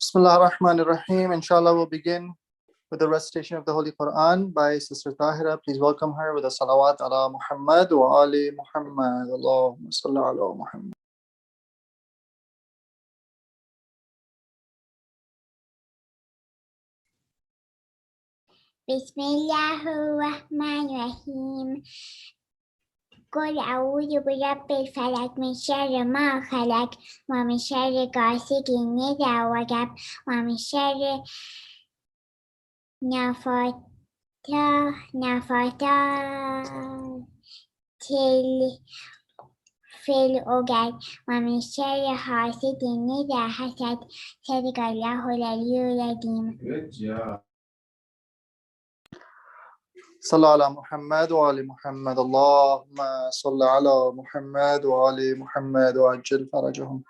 Bismillah ar-Rahman ar-Rahim. Inshallah, we'll begin with the recitation of the Holy Quran by Sister Tahira. Please welcome her with a salawat ala Muhammad wa ali Muhammad. Allahumma salli ala Muhammad. Bismillahirrahmanirrahim. قل أعوذ برب الفلق من شر ما خلق ومن شر غاسق إذا وقب ومن شر نفاثات في العقد ومن شر حاسد إذا حسد. صدق الله العلي العظيم. Good job. Salli ala Muhammad wa ali Muhammad. Allahumma salli ala Muhammad wa ali Muhammad wa ajil farajahum.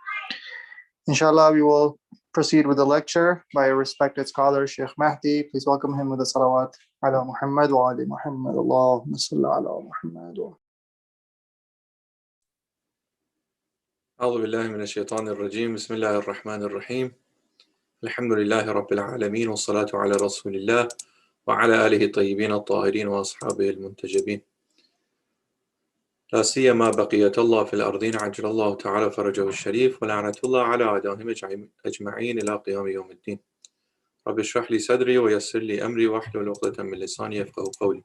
Inshallah, we will proceed with the lecture by a respected scholar, Sheikh Mahdi. Please welcome him with a salawat ala Muhammad wa ali Muhammad. Allahumma salli ala Muhammad. أعوذ بالله من الشيطان الرجيم. بسم الله الرحمن الرحيم. الحمد لله رب العالمين والصلاة على رسول الله وعلى آله الطيبين الطاهرين وأصحابه المنتجبين. لا سيما بقية الله في الأرضين عجل الله تعالى فرجه الشريف ولعنة الله على أعدائهم أجمعين إلى قيام يوم الدين. رب اشرح لي صدري ويسر لي أمري واحلل عقدة من لساني يفقهوا قولي.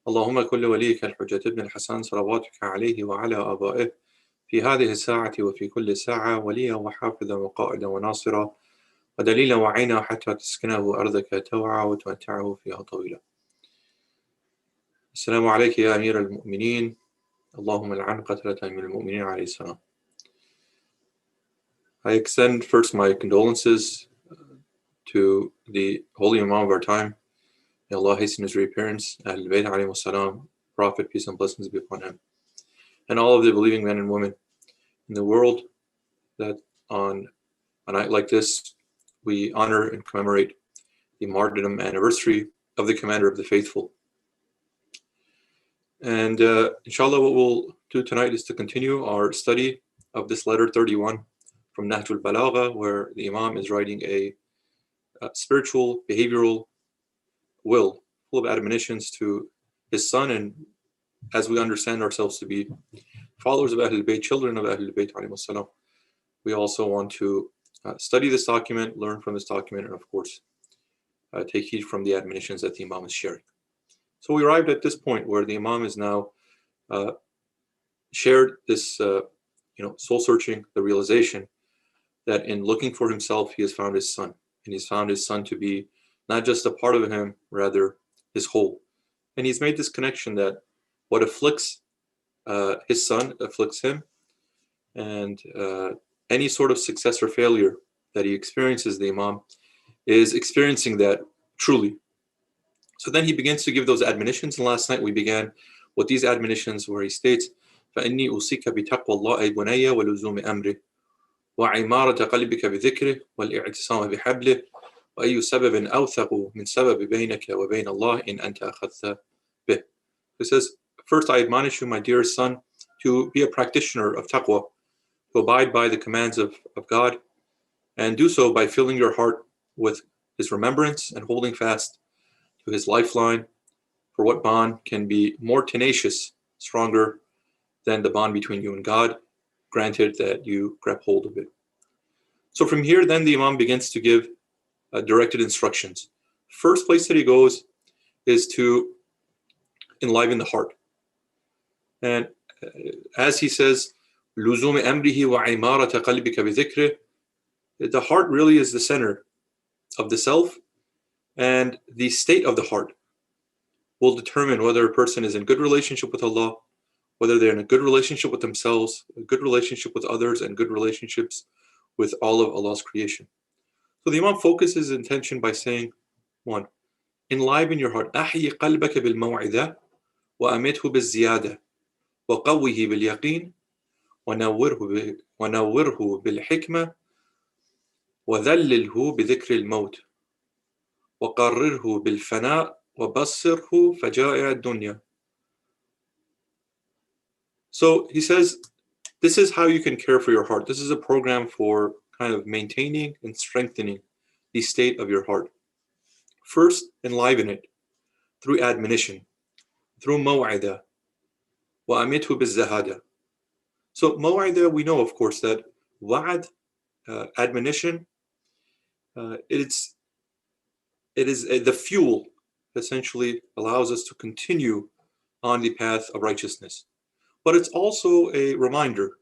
اللهم كل وليك الحجة ابن الحسن صلواتك عليه وعلى آبائه في هذه الساعة وفي كل ساعة وليا وحافظا وقائدا وناصرا ودليلا وعينا حتى تسكنه أرضك توعا وتمتعه فيها طويلا. السلام عليك يا أمير المؤمنين. اللهم لعن قتلة أمير المؤمنين عليه السلام. I extend first my condolences to the holy Imam of our time. May Allah hasten his reappearance, Ahlul Bayt alayhi salam, Prophet, peace and blessings be upon him, and all of the believing men and women in the world, that on a night like this we honor and commemorate the martyrdom anniversary of the commander of the faithful. And inshallah, what we'll do tonight is to continue our study of this letter 31 from Nahjul Balagha, where the Imam is writing a spiritual, behavioral will full of admonitions to his son, and as we understand ourselves to be followers of Ahlul Bayt, children of Ahlul Bayt alayhi salam, we also want to study this document, learn from this document, and of course take heed from the admonitions that the Imam is sharing. So we arrived at this point where the Imam is now shared this soul searching, the realization that in looking for himself he has found his son, and he's found his son to be not just a part of him, rather his whole. And he's made this connection that what afflicts his son afflicts him, and any sort of success or failure that he experiences, the Imam is experiencing that truly. So then he begins to give those admonitions, and last night we began with these admonitions where he states, فَإِنِّي أُوصِيكَ بِتَقْوَى اللَّهِ أَيْ بُنَيَّ وَلُزُومِ أَمْرِهِ وَعِمَارَةَ قَلْبِكَ بِذِكْرِهِ وَالِاعْتِصَامِ بِحَبْلِهِ وَأَيُّ سَبَبٍ أَوْثَقُ مِنْ سَبَبِ بَيْنَكَ وَبَيْنَ اللَّهِ إِنْ أَنْتَ أَخَذْتَ بِهِ. He says, first I admonish you, my dearest son, to be a practitioner of taqwa, to abide by the commands of God, and do so by filling your heart with his remembrance and holding fast to his lifeline. For what bond can be more tenacious, stronger than the bond between you and God, granted that you grab hold of it. So from here, then the Imam begins to give directed instructions. First place that he goes is to enliven the heart. And as he says, لُزُومِ أَمْرِهِ وَعِمَارَةَ قَلْبِكَ بِذِكْرِهِ, the heart really is the center of the self, and the state of the heart will determine whether a person is in good relationship with Allah, whether they're in a good relationship with themselves, a good relationship with others, and good relationships with all of Allah's creation. So the Imam focuses his intention by saying, 1. Enliven your heart. أحيي قلبك بالموعظة وأمته بالزيادة وقوه باليقين ونوره بالحكمة وذلله بذكر الموت وقرره بالفناء وبصره فجائع الدنيا. So he says, this is how you can care for your heart. This is a program for kind of maintaining and strengthening the state of your heart. First, enliven it through admonition, through maw'idah, وَأَمِتْهُ بِالزَّهَادَةِ. So maw'idah, we know, of course, that wa'ad, admonition, it is the fuel essentially allows us to continue on the path of righteousness. But it's also a reminder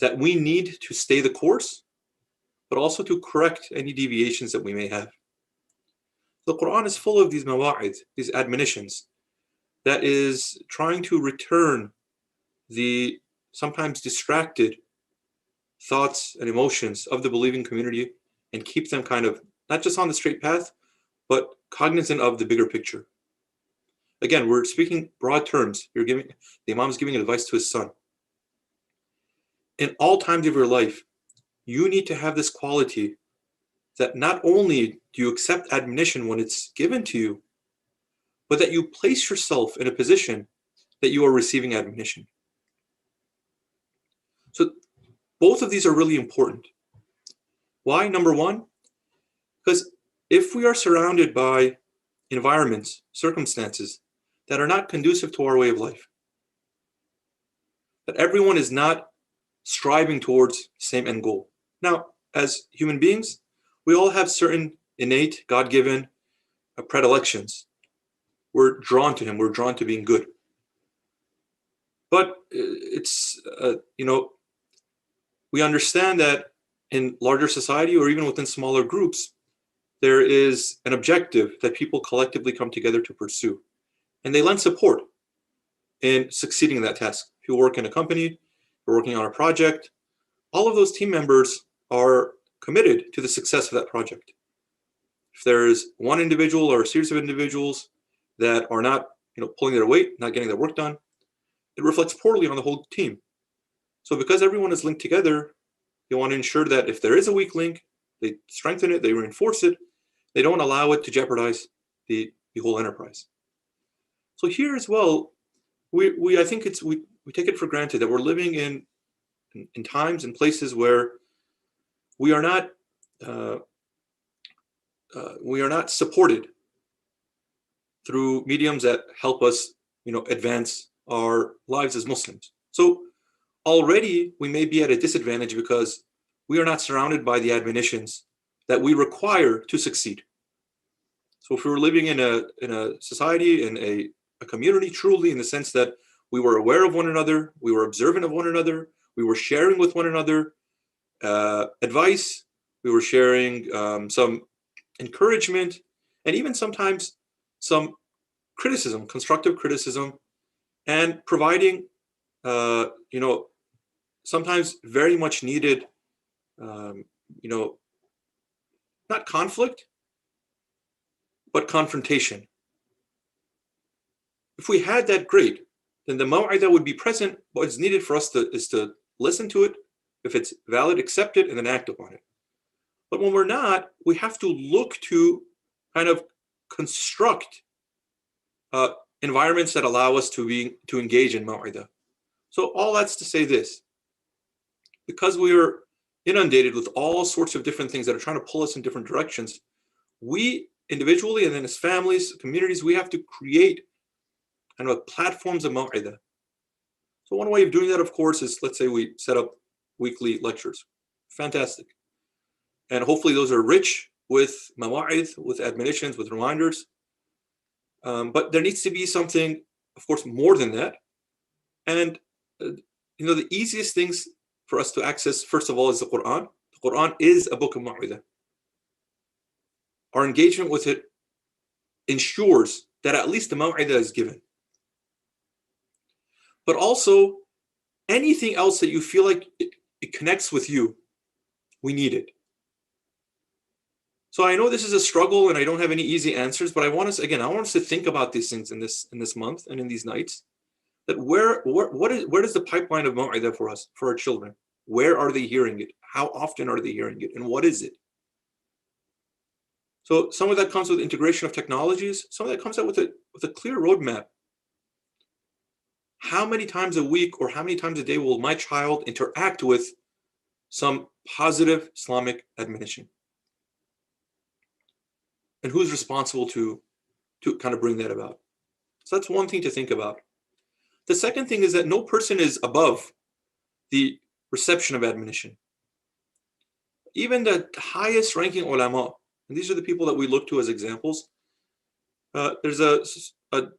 that we need to stay the course, but also to correct any deviations that we may have. The Quran is full of these mawa'id, these admonitions, that is trying to return the sometimes distracted thoughts and emotions of the believing community and keep them kind of not just on the straight path, but cognizant of the bigger picture. Again, we're speaking broad terms. The Imam is giving advice to his son. In all times of your life, you need to have this quality that not only do you accept admonition when it's given to you, but that you place yourself in a position that you are receiving admonition. So both of these are really important. Why? Number one, because if we are surrounded by environments, circumstances that are not conducive to our way of life, that everyone is not striving towards the same end goal. Now, as human beings, we all have certain innate, God-given predilections. We're drawn to him. We're drawn to being good. But it's, we understand that in larger society or even within smaller groups, there is an objective that people collectively come together to pursue. And they lend support in succeeding in that task. If you work in a company, you're working on a project, all of those team members are committed to the success of that project. If there's one individual or a series of individuals that are not pulling their weight, not getting their work done, it reflects poorly on the whole team. So because everyone is linked together, you want to ensure that if there is a weak link, they strengthen it, they reinforce it, they don't allow it to jeopardize the whole enterprise. So here as well, I think we take it for granted that we're living in times and places where we are not supported through mediums that help us, advance our lives as Muslims. So already we may be at a disadvantage because we are not surrounded by the admonitions that we require to succeed. So if we were living in a society, in a community, truly in the sense that we were aware of one another, we were observant of one another, we were sharing with one another advice, we were sharing some encouragement, and even sometimes some criticism, constructive criticism, and providing, sometimes very much needed, not conflict, but confrontation. If we had that, great. Then the maw'idah would be present. What is needed for us is to listen to it. If it's valid, accept it, and then act upon it. But when we're not, we have to look to kind of construct environments that allow us to engage in maw'idah. So all that's to say this: because we are inundated with all sorts of different things that are trying to pull us in different directions, we individually and then as families, communities, we have to create kind of platforms of maw'idah. So one way of doing that, of course, is, let's say we set up weekly lectures. Fantastic. And hopefully those are rich with mawa'id, with admonitions, with reminders. But there needs to be something, of course, more than that. And, the easiest things for us to access, first of all, is the Quran. The Quran is a book of maw'idah. Our engagement with it ensures that at least the maw'idah is given. But also, anything else that you feel like it connects with you, we need it. So I know this is a struggle and I don't have any easy answers, but I want us to think about these things in this month and in these nights. That where is the pipeline of maw'idah for us, for our children? Where are they hearing it? How often are they hearing it? And what is it? So some of that comes with integration of technologies. Some of that comes out with a clear roadmap. How many times a week or how many times a day will my child interact with some positive Islamic admonition. And who's responsible to kind of bring that about? So that's one thing to think about. The second thing is that no person is above the reception of admonition. Even the highest ranking ulama, and these are the people that we look to as examples. There's a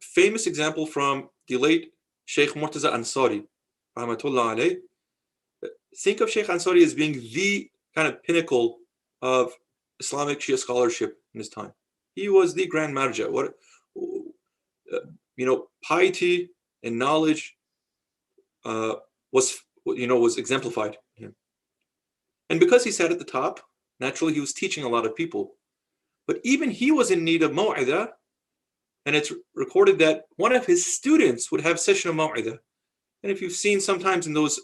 famous example from the late Sheikh Murtaza Ansari, rahmatullah alayh. Think of Sheikh Ansari as being the kind of pinnacle of Islamic Shia scholarship in his time. He was the grand marja. Piety and knowledge was exemplified in him. And because he sat at the top, naturally he was teaching a lot of people. But even he was in need of maw'idah, and it's recorded that one of his students would have a session of maw'idah. And if you've seen sometimes in those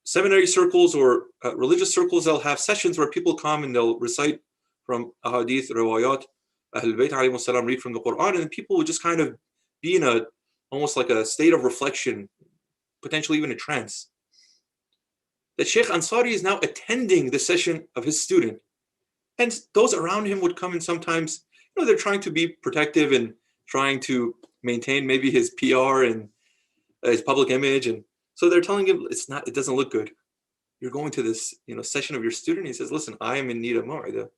seminary circles or religious circles, they'll have sessions where people come and they'll recite from ahadith, riwayat, Ahlul Bayt alayhimus salam, read from the Quran, and people would just kind of be in almost like a state of reflection, potentially even a trance. That Sheikh Ansari is now attending the session of his student. And those around him would come, and sometimes, they're trying to be protective and trying to maintain maybe his PR and his public image. And so they're telling him, it doesn't look good. You're going to this, session of your student. He says, listen, I am in need of maw'idah.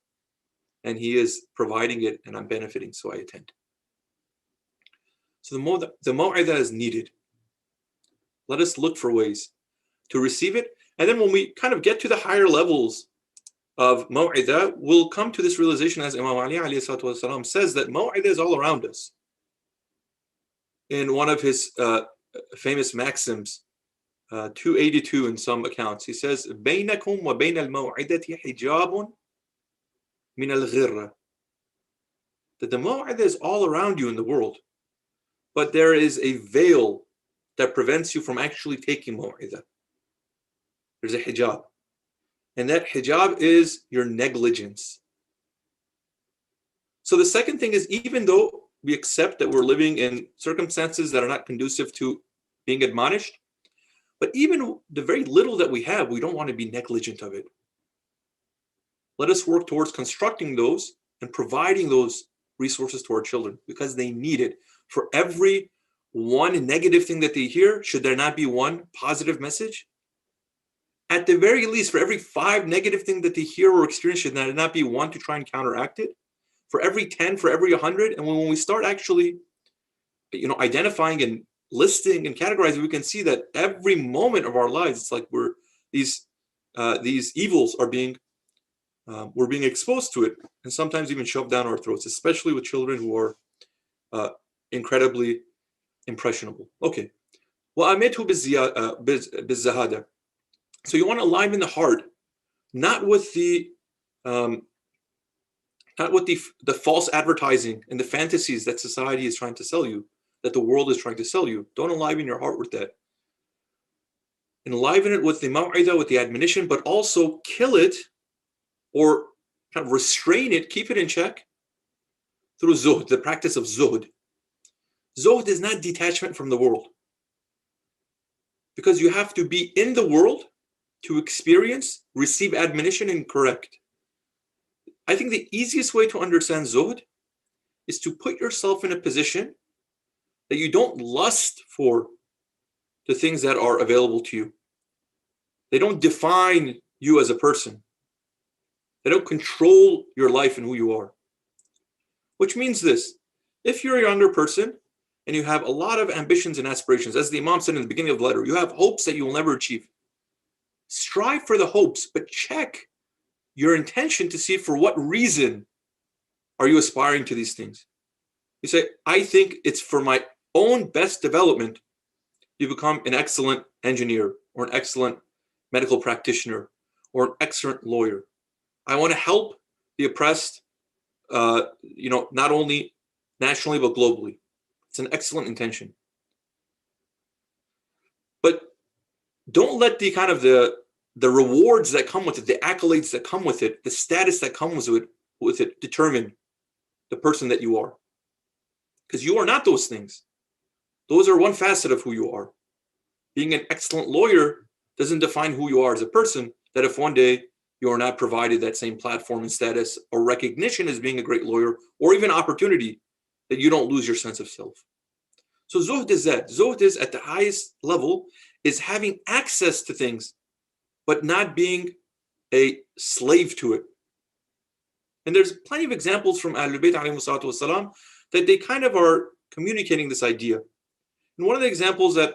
And he is providing it, and I'm benefiting, so I attend. So the maw'idah is needed. Let us look for ways to receive it. And then when we kind of get to the higher levels of maw'idah, we'll come to this realization, as Imam Ali alayhi salatu wasalam says, that maw'idah is all around us. In one of his famous maxims, 282 in some accounts, he says, بَيْنَكُمْ وَبَيْنَ الْمَوْعِدَةِ حِجَابٌ مِنَ الْغِرَّةِ. That the maw'idah is all around you in the world, but there is a veil that prevents you from actually taking maw'idah. There's a hijab. And that hijab is your negligence. So the second thing is, even though we accept that we're living in circumstances that are not conducive to being admonished, but even the very little that we have, we don't want to be negligent of it. Let us work towards constructing those and providing those resources to our children, because they need it. For every one negative thing that they hear, should there not be one positive message? At the very least, for every 5 negative things that they hear or experience, should there not be one to try and counteract it? For every 10, for every 100? And when we start actually, identifying and listing and categorizing, we can see that every moment of our lives, it's like these evils are we're being exposed to it, and sometimes even shoved down our throats, especially with children who are incredibly impressionable. Okay. وَأَمِتْهُ بِالزَّهَادَةِ. So you want to align the heart, not with the false advertising and the fantasies that society is trying to sell you, that the world is trying to sell you. Don't enliven your heart with that. Enliven it with the maw'idah, with the admonition, but also kill it or kind of restrain it, keep it in check through zuhd, the practice of zuhd. Zuhd is not detachment from the world, because you have to be in the world to experience, receive admonition, and correct. I think the easiest way to understand zuhd is to put yourself in a position that you don't lust for the things that are available to you. They don't define you as a person. They don't control your life and who you are. Which means this: if you're a younger person and you have a lot of ambitions and aspirations, as the Imam said in the beginning of the letter, you have hopes that you will never achieve. Strive for the hopes, but check your intention to see for what reason are you aspiring to these things. You say, I think it's for my own best development. You become an excellent engineer or an excellent medical practitioner or an excellent lawyer. I want to help the oppressed, not only nationally, but globally. It's an excellent intention. But don't let the kind of the rewards that come with it, the accolades that come with it, the status that comes with it determine the person that you are. Because you are not those things. Those are one facet of who you are. Being an excellent lawyer doesn't define who you are as a person. that if one day you are not provided that same platform and status or recognition as being a great lawyer, or even opportunity, that you don't lose your sense of self. So zuhd is that. Zuhd is at the highest level, is having access to things, but not being a slave to it. And there's plenty of examples from Ahlul Bayt alayhi salatu wasalam that they kind of are communicating this idea. And one of the examples that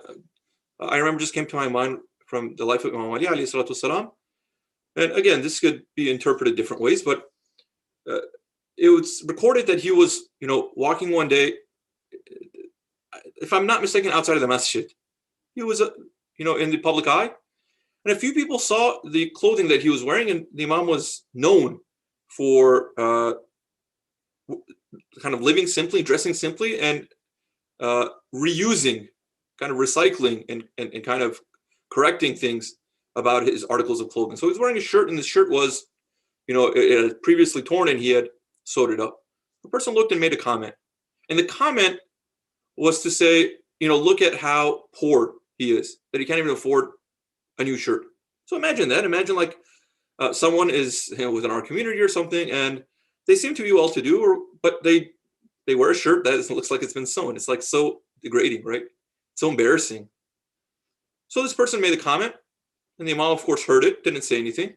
I remember just came to my mind from the life of Imam Ali alayhi salatu wasalam, and again, this could be interpreted different ways, but it was recorded that he was, walking one day, if I'm not mistaken, outside of the masjid. He was, in the public eye, and a few people saw the clothing that he was wearing, and the Imam was known for kind of living simply, dressing simply, and reusing, kind of recycling and kind of correcting things about his articles of clothing. So he was wearing a shirt, and the shirt was, it had previously torn, and he had sewed it up. The person looked and made a comment. And the comment was to say, look at how poor he is, that he can't even afford a new shirt. So imagine that. Imagine like someone is within our community or something, and they seem to be well-to-do, but they wear a shirt that looks like it's been sewn. It's like so degrading, right? So embarrassing. So this person made a comment, and the Imam, of course, heard it, didn't say anything.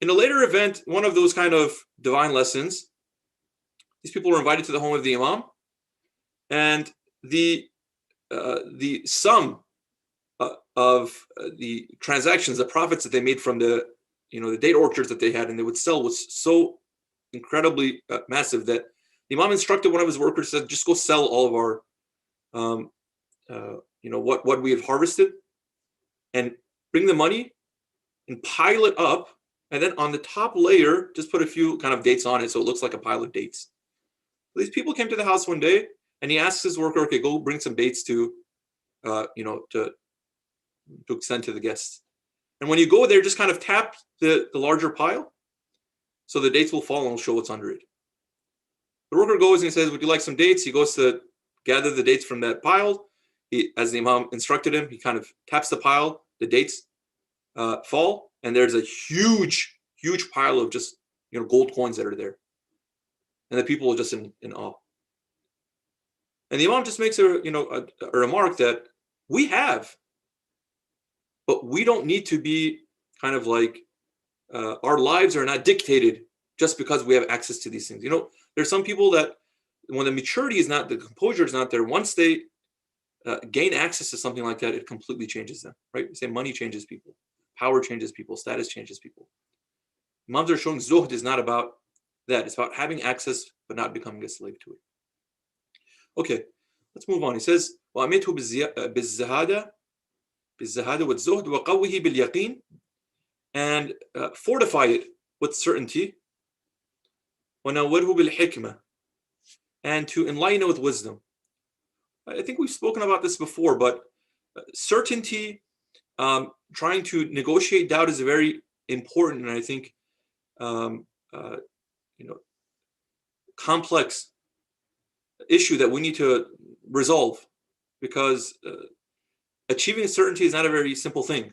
In a later event, one of those kind of divine lessons, these people were invited to the home of the Imam, and the sum of the transactions, the profits that they made from the date orchards that they had and they would sell was so incredibly massive that the Imam instructed one of his workers, said, just go sell all of our what we have harvested, and bring the money and pile it up, and then on the top layer just put a few kind of dates on it so it looks like a pile of dates. These people came to the house one day, and he asks his worker, okay, go bring some dates to extend to the guests. And when you go there, just kind of tap the larger pile so the dates will fall and will show what's under it. The worker goes and he says, would you like some dates? He goes to gather the dates from that pile. He, as the Imam instructed him, he kind of taps the pile, the dates fall, and there's a huge, huge pile of just gold coins that are there. And the people are just in awe. And the Imam just makes a remark that we have, but we don't need to be kind of like our lives are not dictated just because we have access to these things. There's some people that when the maturity is not, the composure is not there, once they gain access to something like that, it completely changes them, right? We say money changes people, power changes people, status changes people. Imams are showing zuhd is not about that. It's about having access but not becoming a slave to it. Okay, let's move on. He says, وَأَمِتْهُ بِالزَّهَادَ وَالزُّهْدِ وَقَوِّهِ بِالْيَقِينِ, and fortify it with certainty, وَنَوِّرْهُ بِالْحِكْمَةِ, and to enlighten it with wisdom. I think we've spoken about this before, but certainty, trying to negotiate doubt is a very important and I think complex issue that we need to resolve, because achieving certainty is not a very simple thing.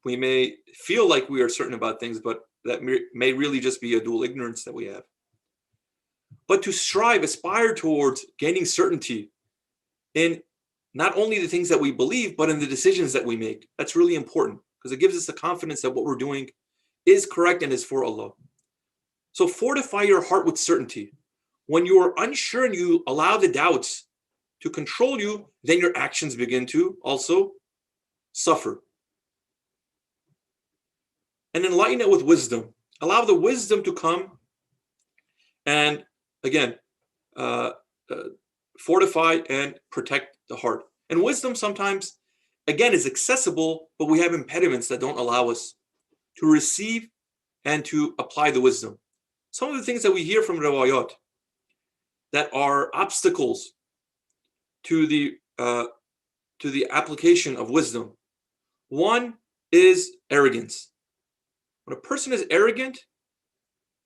We may feel like we are certain about things, but that may really just be a dual ignorance that we have. But to strive, aspire towards gaining certainty in not only the things that we believe, but in the decisions that we make. That's really important because it gives us the confidence that what we're doing is correct and is for Allah. So fortify your heart with certainty. When you are unsure and you allow the doubts to control you, then your actions begin to also suffer. And enlighten it with wisdom. Allow the wisdom to come and, again, fortify and protect the heart. And wisdom sometimes, again, is accessible, but we have impediments that don't allow us to receive and to apply the wisdom. Some of the things that we hear from riwayat that are obstacles to the application of wisdom. One is arrogance. When a person is arrogant,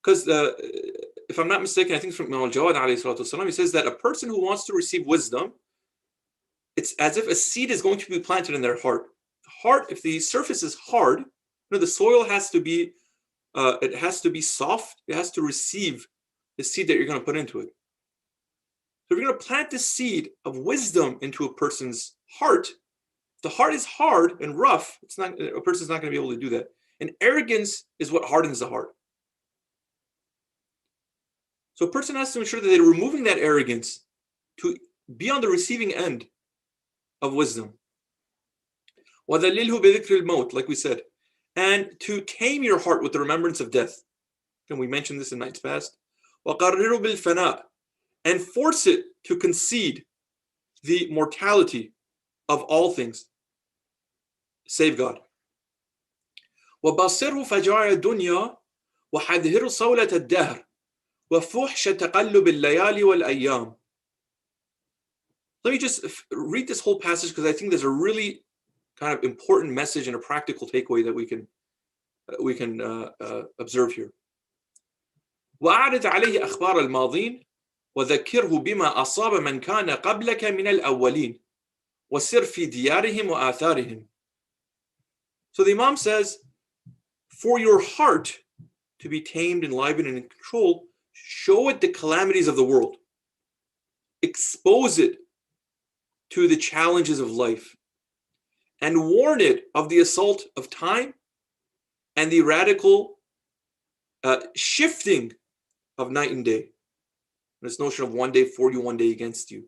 because if I'm not mistaken, I think it's from Imam al-Jawad alayhi salatu wasalam, he says that a person who wants to receive wisdom, it's as if a seed is going to be planted in their heart. The heart, if the surface is hard, The soil has to be, it has to be soft. It has to receive the seed that you're going to put into it. So if you're going to plant the seed of wisdom into a person's heart, the heart is hard and rough. A person's not going to be able to do that. And arrogance is what hardens the heart. So a person has to ensure that they're removing that arrogance to be on the receiving end of wisdom. وَذَلِّلْهُ بِذِكْرِ الْمَوْتِ, like we said. And to tame your heart with the remembrance of death. And we mentioned this in nights past. وَقَرِّرُ بِالْفَنَاءِ, and force it to concede the mortality of all things, save God. وَبَصِّرْهُ فَجَاعَ الدُّنْيَا وَحَذِّرُ صَوْلَةَ الدَّهْرِ وَفُحْشَ تَقَلُّبِ اللَّيَالِ وَالْأَيَّامِ. Let me just read this whole passage because I think there's a really kind of important message and a practical takeaway that we can observe here. وَأَعْرِضْ عَلَيْهِ أَخْبَارَ الْمَاضِينَ وَذَكِّرْهُ بِمَا أَصَابَ مَنْ كَانَ قَبْلَكَ مِنَ الْأَوَّلِينَ وَسِرْ فِي دِيَارِهِمْ وَآثَارِهِمْ. So the Imam says, for your heart to be tamed, enlivened, and in control, show it the calamities of the world. Expose it to the challenges of life. And warn it of the assault of time and the radical shifting of night and day. This notion of one day for you, one day against you.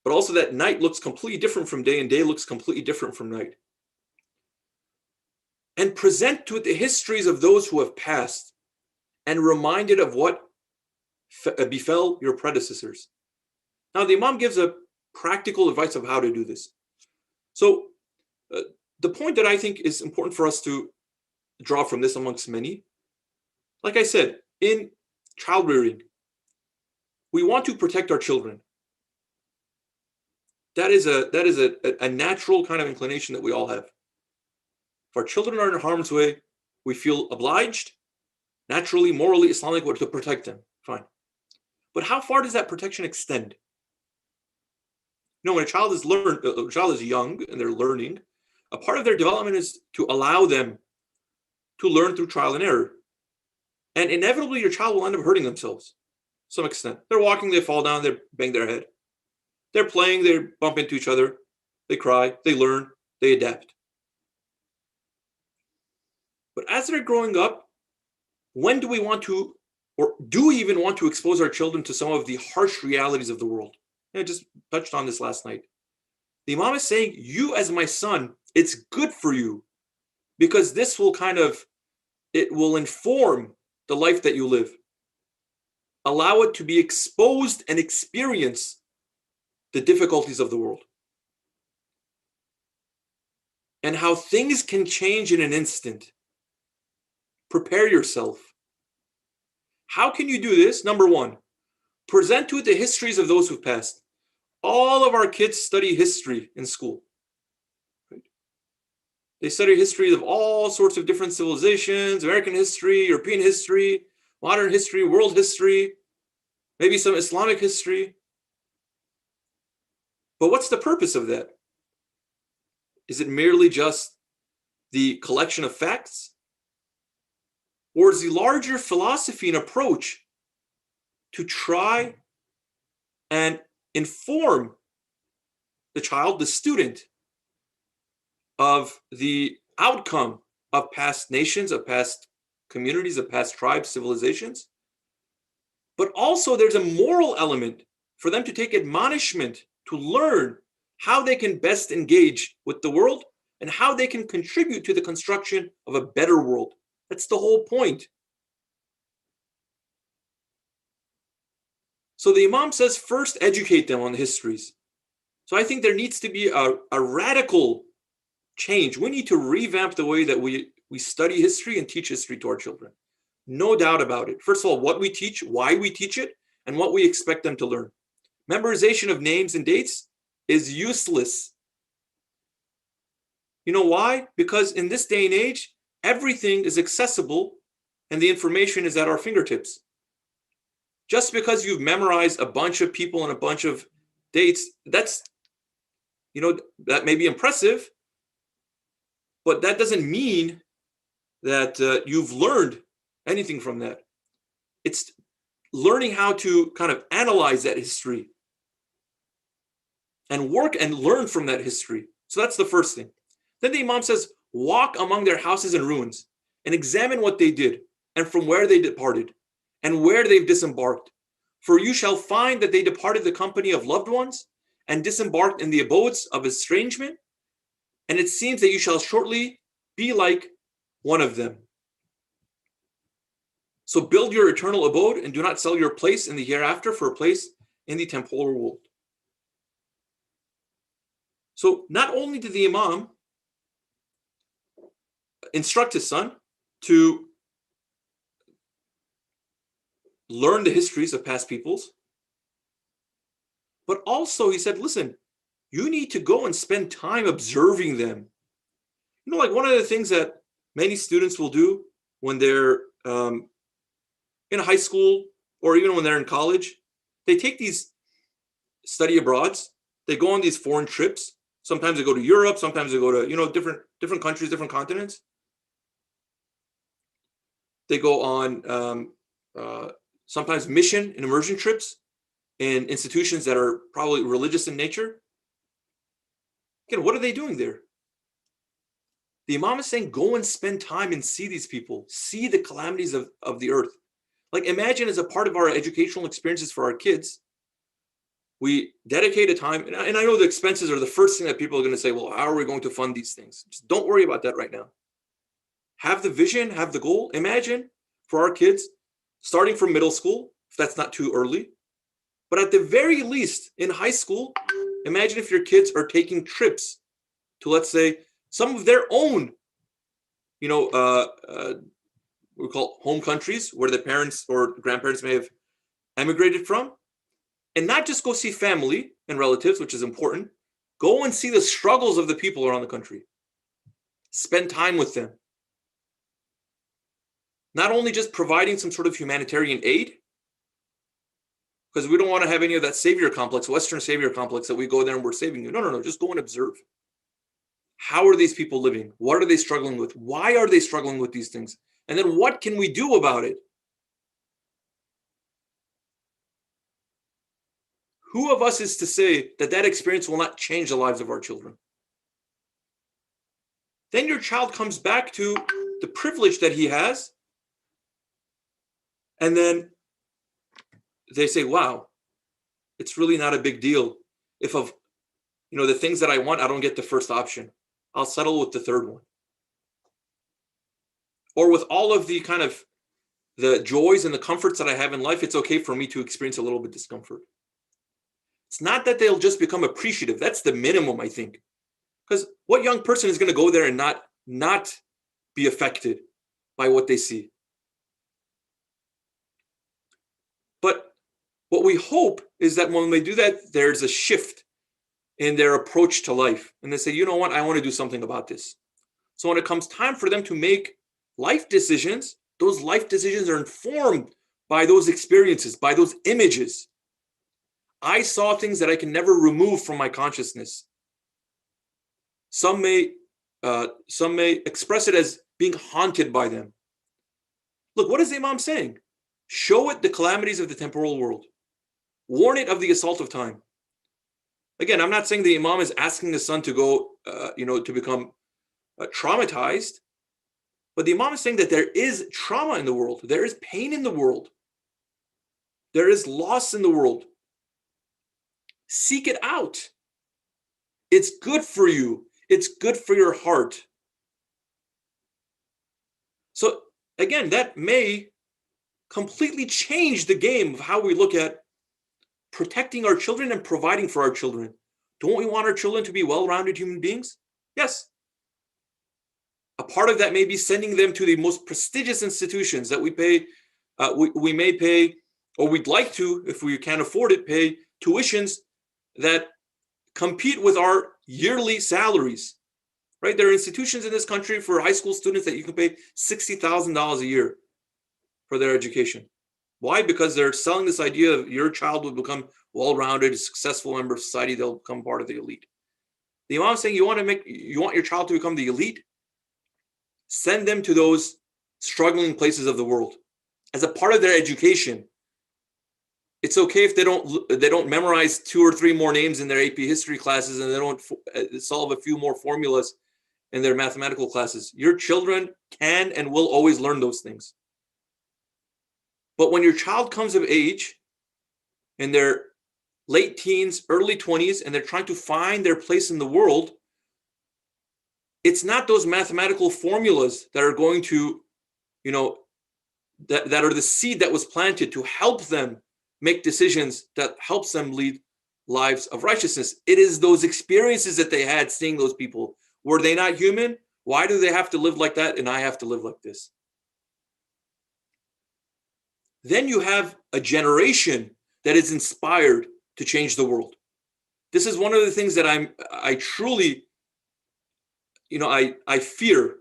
But also that night looks completely different from day and day looks completely different from night. And present to it the histories of those who have passed and remind it of what befell your predecessors. Now the Imam gives a practical advice of how to do this. So the point that I think is important for us to draw from this amongst many, like I said, in child rearing, we want to protect our children. That is a natural kind of inclination that we all have. If our children are in harm's way, we feel obliged, naturally, morally, Islamic, to protect them. Fine. But how far does that protection extend? When a child is young and they're learning, a part of their development is to allow them to learn through trial and error. And inevitably, your child will end up hurting themselves to some extent. They're walking, they fall down, they bang their head. They're playing, they bump into each other, they cry, they learn, they adapt. But as they're growing up, when do we want to, or do we even want to expose our children to some of the harsh realities of the world? I just touched on this last night. The Imam is saying, you as my son, it's good for you because this will it will inform the life that you live. Allow it to be exposed and experience the difficulties of the world. And how things can change in an instant. Prepare yourself. How can you do this? Number one, present to it the histories of those who've passed. All of our kids study history in school. Right? They study history of all sorts of different civilizations, American history, European history, modern history, world history, maybe some Islamic history. But what's the purpose of that? Is it merely just the collection of facts? Or is the larger philosophy and approach to try and inform the child, the student, of the outcome of past nations, of past communities, of past tribes, civilizations? But also there's a moral element for them to take admonishment, to learn how they can best engage with the world and how they can contribute to the construction of a better world. That's the whole point. So the Imam says, first educate them on the histories. So I think there needs to be a radical change. We need to revamp the way that we study history and teach history to our children. No doubt about it. First of all, what we teach, why we teach it, and what we expect them to learn. Memorization of names and dates is useless. You know why? Because in this day and age, everything is accessible and the information is at our fingertips. Just because you've memorized a bunch of people and a bunch of dates, that may be impressive, But that doesn't mean that you've learned anything from that. It's learning how to kind of analyze that history and work and learn from that history. So that's the first thing. Then the Imam says, walk among their houses and ruins and examine what they did and from where they departed and where they've disembarked. For you shall find that they departed the company of loved ones and disembarked in the abodes of estrangement. And it seems that you shall shortly be like one of them. So build your eternal abode and do not sell your place in the hereafter for a place in the temporal world. So not only did the Imam instruct his son to learn the histories of past peoples, but also he said, listen, you need to go and spend time observing them. You know, like one of the things that many students will do when they're in high school or even when they're in college, they take these study abroads. They go on these foreign trips. Sometimes they go to Europe. Sometimes they go to, different countries, different continents. They go on sometimes mission and immersion trips in institutions that are probably religious in nature. Again, what are they doing there? The Imam is saying, go and spend time and see these people, see the calamities of the earth. Like imagine as a part of our educational experiences for our kids, we dedicate a time, and I know the expenses are the first thing that people are going to say, well, how are we going to fund these things? Just don't worry about that right now. Have the vision, have the goal. Imagine for our kids, starting from middle school, if that's not too early, but at the very least in high school, imagine if your kids are taking trips to, let's say, some of their own, we call home countries where the parents or grandparents may have emigrated from, and not just go see family and relatives, which is important. Go and see the struggles of the people around the country. Spend time with them. Not only just providing some sort of humanitarian aid, because we don't want to have any of that savior complex, Western savior complex, that we go there and we're saving you. No. Just go and observe. How are these people living? What are they struggling with? Why are they struggling with these things? And then what can we do about it? Who of us is to say that that experience will not change the lives of our children? Then your child comes back to the privilege that he has, and then they say, wow, it's really not a big deal if of the things that I want, I don't get the first option. I'll settle with the third one. Or with all of the kind of the joys and the comforts that I have in life, it's okay for me to experience a little bit of discomfort. It's not that they'll just become appreciative. That's the minimum, I think. Because what young person is going to go there and not be affected by what they see? But what we hope is that when they do that, there's a shift in their approach to life. And they say, you know what, I want to do something about this. So when it comes time for them to make life decisions, those life decisions are informed by those experiences, by those images. I saw things that I can never remove from my consciousness. Some may express it as being haunted by them. Look, what is the Imam saying? Show it the calamities of the temporal world. Warn it of the assault of time. Again, I'm not saying the Imam is asking the son to go, to become traumatized, but the Imam is saying that there is trauma in the world. There is pain in the world. There is loss in the world. Seek it out. It's good for you. It's good for your heart. So again, that may completely change the game of how we look at protecting our children and providing for our children. Don't we want our children to be well-rounded human beings? Yes. A part of that may be sending them to the most prestigious institutions that we pay. We may pay, or we'd like to, if we can't afford it, pay tuitions that compete with our yearly salaries. Right? There are institutions in this country for high school students that you can pay $60,000 a year for their education. Why? Because they're selling this idea of your child will become well-rounded, a successful member of society, they'll become part of the elite. The Imam is saying you want your child to become the elite? send them to those struggling places of the world as a part of their education. It's okay if they don't memorize 2 or 3 more names in their AP history classes, and they don't solve a few more formulas in their mathematical classes. Your children can and will always learn those things. But when your child comes of age in their late teens, early 20s, and they're trying to find their place in the world, it's not those mathematical formulas that are going to, that are the seed that was planted to help them make decisions that helps them lead lives of righteousness. It is those experiences that they had seeing those people. Were they not human? Why do they have to live like that and I have to live like this? Then you have a generation that is inspired to change the world. This is one of the things that I truly, I fear,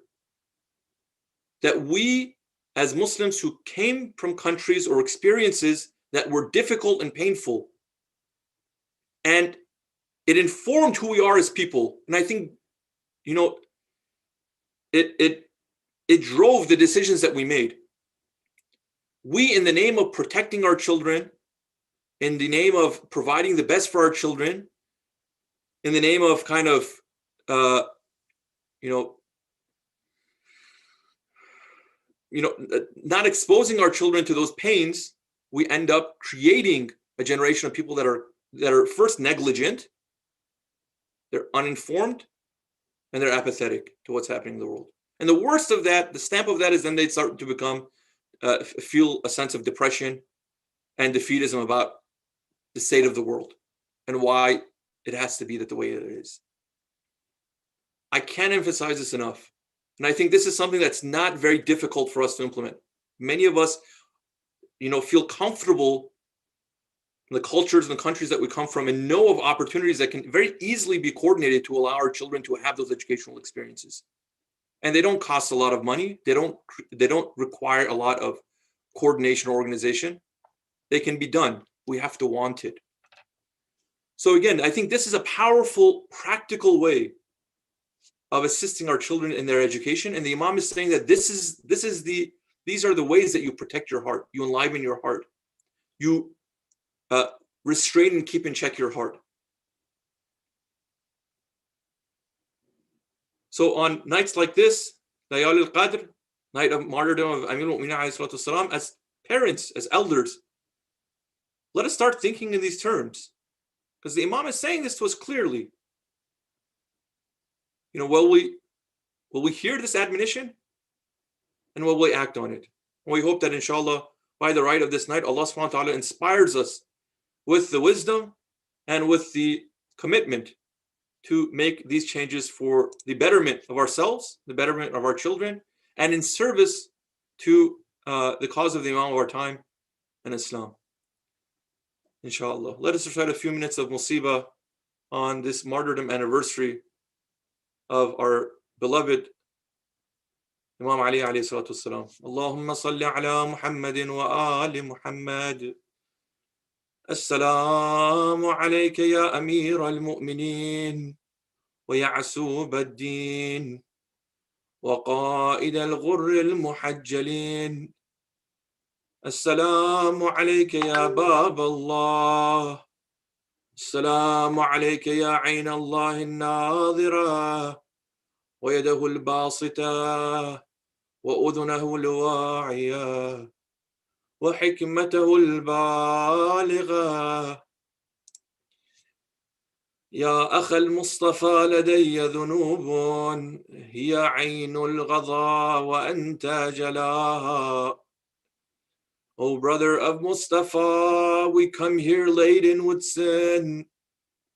that we as Muslims who came from countries or experiences that were difficult and painful, and it informed who we are as people. And I think, it drove the decisions that we made. We, in the name of protecting our children, in the name of providing the best for our children, in the name of kind of, not exposing our children to those pains, we end up creating a generation of people that are first negligent, they're uninformed, and they're apathetic to what's happening in the world. And the worst of that, the stamp of that, is then they start to become, feel a sense of depression and defeatism about the state of the world and why it has to be the way it is. I can't emphasize this enough. And I think this is something that's not very difficult for us to implement. Many of us, feel comfortable in the cultures and the countries that we come from and know of opportunities that can very easily be coordinated to allow our children to have those educational experiences. And they don't cost a lot of money. They don't require a lot of coordination or organization. They can be done. We have to want it. So again, I think this is a powerful, practical way of assisting our children in their education. And the Imam is saying that these are the ways that you protect your heart. You enliven your heart. You restrain and keep in check your heart. So on nights like this, Layal al-Qadr, night of martyrdom of Amir al-Mu'minin, as parents, as elders, let us start thinking in these terms. Because the Imam is saying this to us clearly. Will we hear this admonition? And will we act on it? And we hope that inshallah, by the right of this night, Allah subhanahu wa ta'ala inspires us with the wisdom and with the commitment to make these changes for the betterment of ourselves, the betterment of our children, and in service to the cause of the Imam of our time and Islam. Inshallah. Let us recite a few minutes of musibah on this martyrdom anniversary of our beloved Imam Ali alayhi salatu wassalam. Allahumma salli ala Muhammadin wa ali Muhammad. Assalamu alayka ya Amir al-Mu'minin wa ya'sub ad-din wa qa'id al-ghurr al-muhajjalin. Assalamu alayka ya Bab Allah. Assalamu alayka ya Ayn Allah al-Nadhira wa yadahu al-basita wa udhunahu al-wa'iya wa hikmatahu al-baligha. Ya akha al-Mustafa ladayya dhunubun hiya Ayn al-ghadha wa anta jalaha. O brother of Mustafa, we come here laden with sin.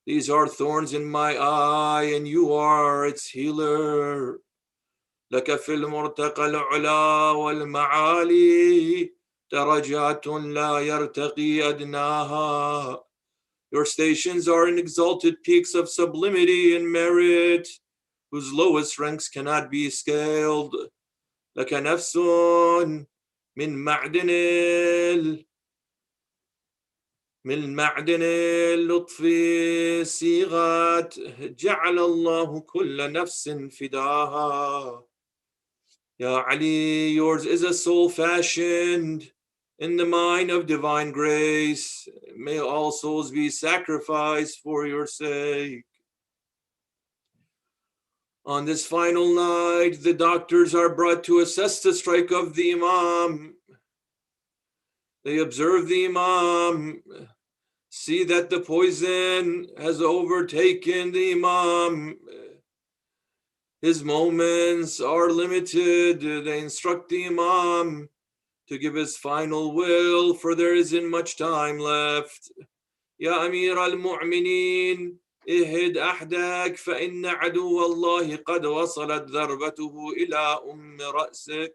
These are thorns in my eye, and you are its healer. لك في المرتقى العلا والمعالي درجات لا يرتقي أدناها. Your stations are in exalted peaks of sublimity and merit, whose lowest ranks cannot be scaled. لك نفس من معدن اللطف صيغات جعل الله كل نفس فداها. Ya Ali, yours is a soul fashioned in the mind of divine grace. May all souls be sacrificed for your sake. On this final night, the doctors are brought to assess the strike of the Imam. They observe the Imam, see that the poison has overtaken the Imam. His moments are limited. They instruct the Imam to give his final will, for there isn't much time left. Ya Amir al-Mu'mineen, اهد أحدك فإن عدو الله قد وصلت ضربته إلى رأسك.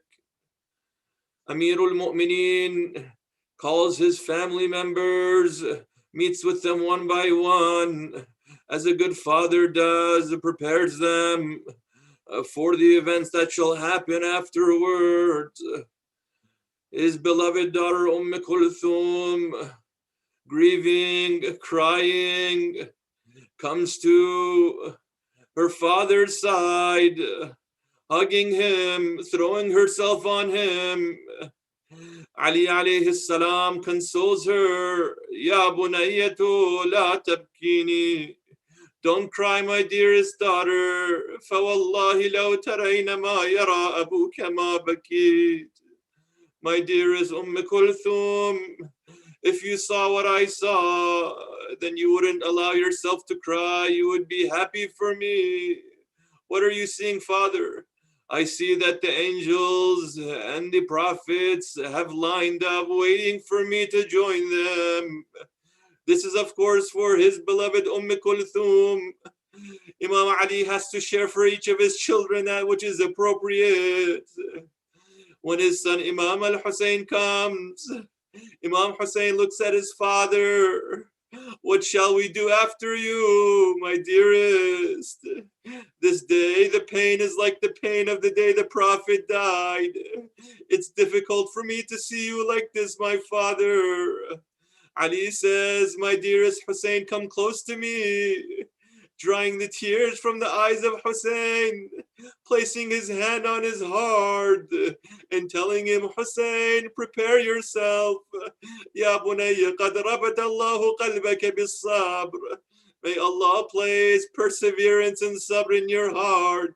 Amir al-Mu'mineen calls his family members, meets with them one by one, as a good father does, prepares them for the events that shall happen afterwards. His beloved daughter Kulthum, grieving, crying, comes to her father's side, hugging him, throwing herself on him. Ali alayhi salam consoles her. Ya bunayyatu la tabkini. Don't cry, my dearest daughter. فوالله لو ترين ما يرى أبوك ما بكيت. My dearest Kulthum, if you saw what I saw, then you wouldn't allow yourself to cry. You would be happy for me. What are you seeing, Father? I see that the angels and the prophets have lined up waiting for me to join them. This is, of course, for his beloved Kulthum. Imam Ali has to share for each of his children that which is appropriate. When his son Imam al-Hussein comes, Imam Hussein looks at his father. What shall we do after you, my dearest? This day, the pain is like the pain of the day the Prophet died. It's difficult for me to see you like this, my father. Ali says, my dearest Hussein, come close to me. Drying the tears from the eyes of Hussein, placing his hand on his heart and telling him, Hussein, prepare yourself. Ya bunayya qad rabata Allahu qalbaka bis-sabr. May Allah place perseverance and sabr in your heart.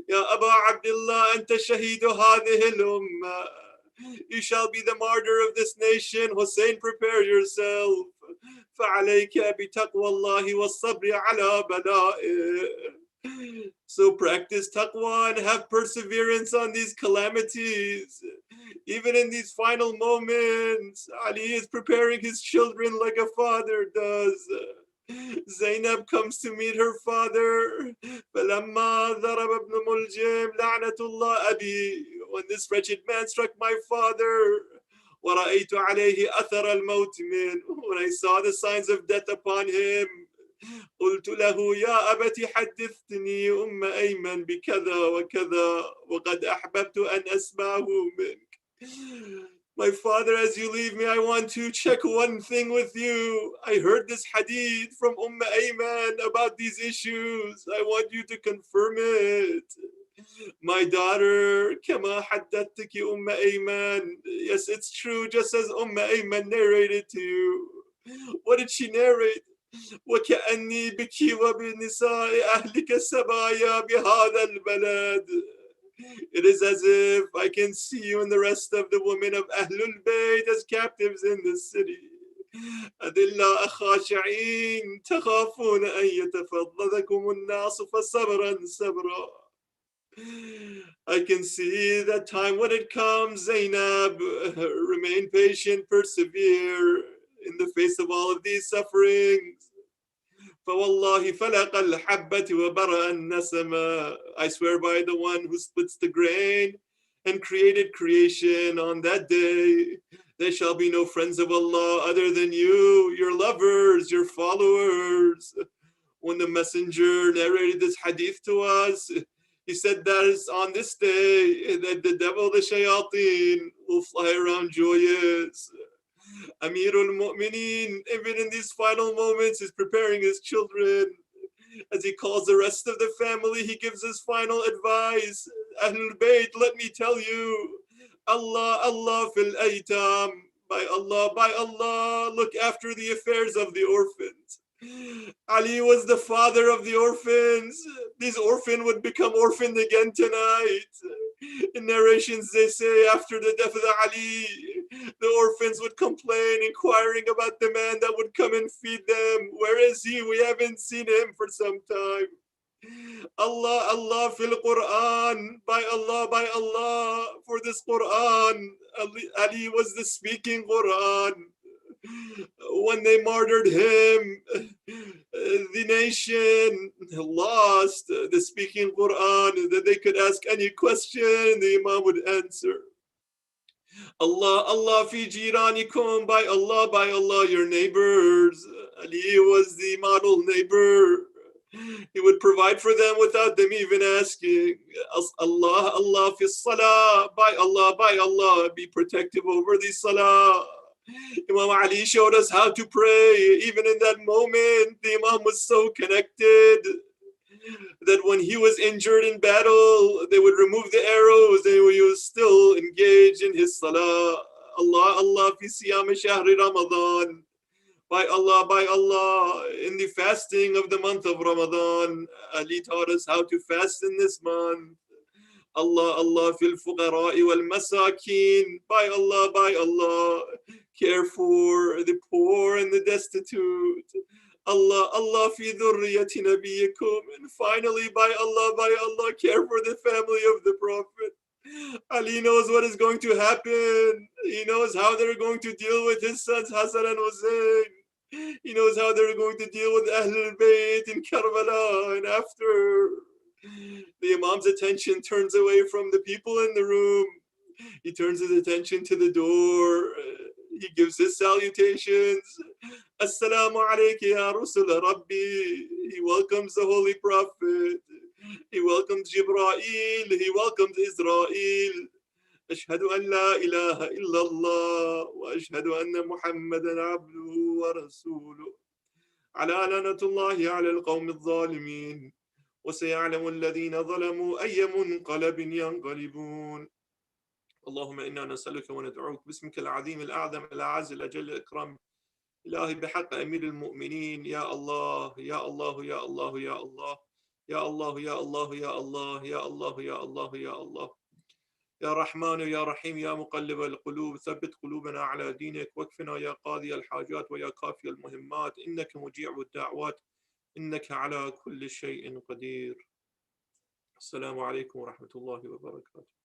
Ya Aba Abdullah, anta shahidu hadhihi al-ummah. You shall be the martyr of this nation. Hussein, prepare yourself. فعليك بتقوى الله والصبر على بلائه. So practice taqwa and have perseverance on these calamities. Even in these final moments, Ali is preparing his children like a father does. Zainab comes to meet her father. فلما ضرب ابن ملجم لعنة الله أبي. When this wretched man struck my father, وَرَأَيْتُ عَلَيْهِ أَثَرَ الْمَوْتِ مِنْ. When I saw the signs of death upon him, قُلْتُ لَهُ يَا أَبَتِ حَدِّثْنِي أَيْمَنْ بِكَذَا وَكَذَا وَقَدْ أَحْبَبْتُ أَنْ أَسْمَعُهُ مِنْكَ. My father, as you leave me, I want to check one thing with you. I heard this hadith from Ayman about these issues. I want you to confirm it. My daughter, كما حدثتك Ayman. Yes, it's true, just as Ayman narrated to you. What did she narrate? وكأني بك وبنساء أهلك السبايا بهذا البلد. It is as if I can see you and the rest of the women of Ahlul Bayt as captives in the city. أذلاء خاشعين تخافون أن يتفضلكم الناس فصبرا صبرا. I can see that time when it comes, Zainab, remain patient, persevere in the face of all of these sufferings. فَوَاللَّهِ فَلَقَ الْحَبَّةِ وَبَرَأَ النَّسَمَ. I swear by the one who splits the grain and created creation on that day. There shall be no friends of Allah other than you, your lovers, your followers. When the messenger narrated this hadith to us, he said that is on this day that the devil, the shayateen, will fly around joyous. Amirul Mu'mineen, even in these final moments, is preparing his children. As he calls the rest of the family, he gives his final advice. Ahlul Bayt, let me tell you, Allah, Allah fil aytam. By Allah, look after the affairs of the orphans. Ali was the father of the orphans. These orphans would become orphaned again tonight. In narrations, they say after the death of Ali, the orphans would complain, inquiring about the man that would come and feed them. Where is he? We haven't seen him for some time. Allah, Allah fil Quran. By Allah, for this Quran. Ali was the speaking Quran. When they martyred him, the nation lost the speaking Quran, that they could ask any question, the Imam would answer. Allah, Allah fi jiranikum. By Allah, your neighbors. Ali was the model neighbor. He would provide for them without them even asking. Allah, Allah fi salah. By Allah, be protective over the salah. Imam Ali showed us how to pray. Even in that moment, the Imam was so connected that when he was injured in battle, they would remove the arrows and he was still engaged in his salah. Allah, Allah fi siyam shahri Ramadan. By Allah, in the fasting of the month of Ramadan, Ali taught us how to fast in this month. Allah, Allah fil fuqara'i wal masakin. By Allah, care for the poor and the destitute. Allah, Allah fi dhurriyati nabiyikum. And finally, by Allah, care for the family of the Prophet. Ali knows what is going to happen. He knows how they're going to deal with his sons Hassan and Hussein. He knows how they're going to deal with Ahlul Bayt in Karbala. And after, the Imam's attention turns away from the people in the room. He turns his attention to the door. He gives his salutations. Assalamu alayka ya Rasul Rabbi. He welcomes the Holy Prophet. He welcomes Jibreel. He welcomes Israel. أشهد أن لا إله إلا الله وأشهد أن محمدا عبده ورسوله على لعنة الله على القوم الظالمين وسيعلم الذين ظلموا أي منقلب ينقلبون. اللهم إنا نسألك وندعوك باسمك العظيم الأعظم الأعز الأجل الأكرم إلهي بحق أمير المؤمنين. يا الله يا الله يا الله يا الله يا الله يا الله يا الله يا الله يا الله يا الله يا رحمن يا رحيم يا مقلب القلوب ثبت قلوبنا على دينك واكفنا يا قاضي الحاجات ويا كافي المهمات إنك مجيع الدعوات إنك على كل شيء قدير. السلام عليكم ورحمة الله وبركاته.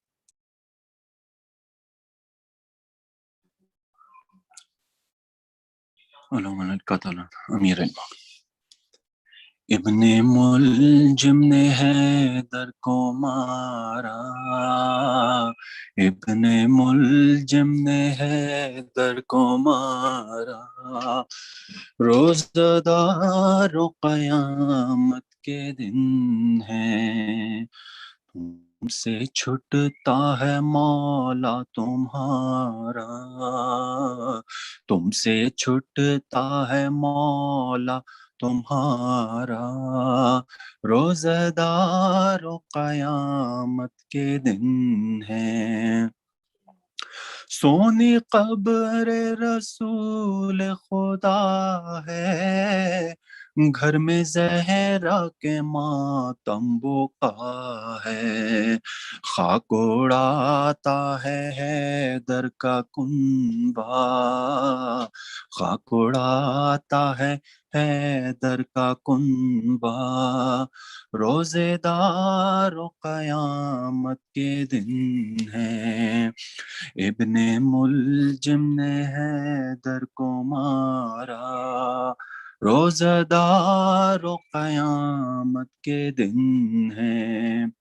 अमीर इब्ने मुलजिम ने हैदर को मारा, इब्ने मुलजिम ने हैदर को मारा, रोज़दार क़यामत के दिन है, तुमसे छुटता है मौला तुम्हारा, तुमसे छुटता है मौला तुम्हारा, रोज़दार क़यामत के दिन है। सोनी कब्र रसूल खुदा है, घर में ज़हरा के मातम बुका है, खाक उड़ाता है हैदर का कुनबा, खाक उड़ाता है हैदर का कुनबा, रोज़ेदार क़यामत के दिन है। इब्ने मुलजिम ने हैदर को मारा, रोज़दार क़यामत के दिन है।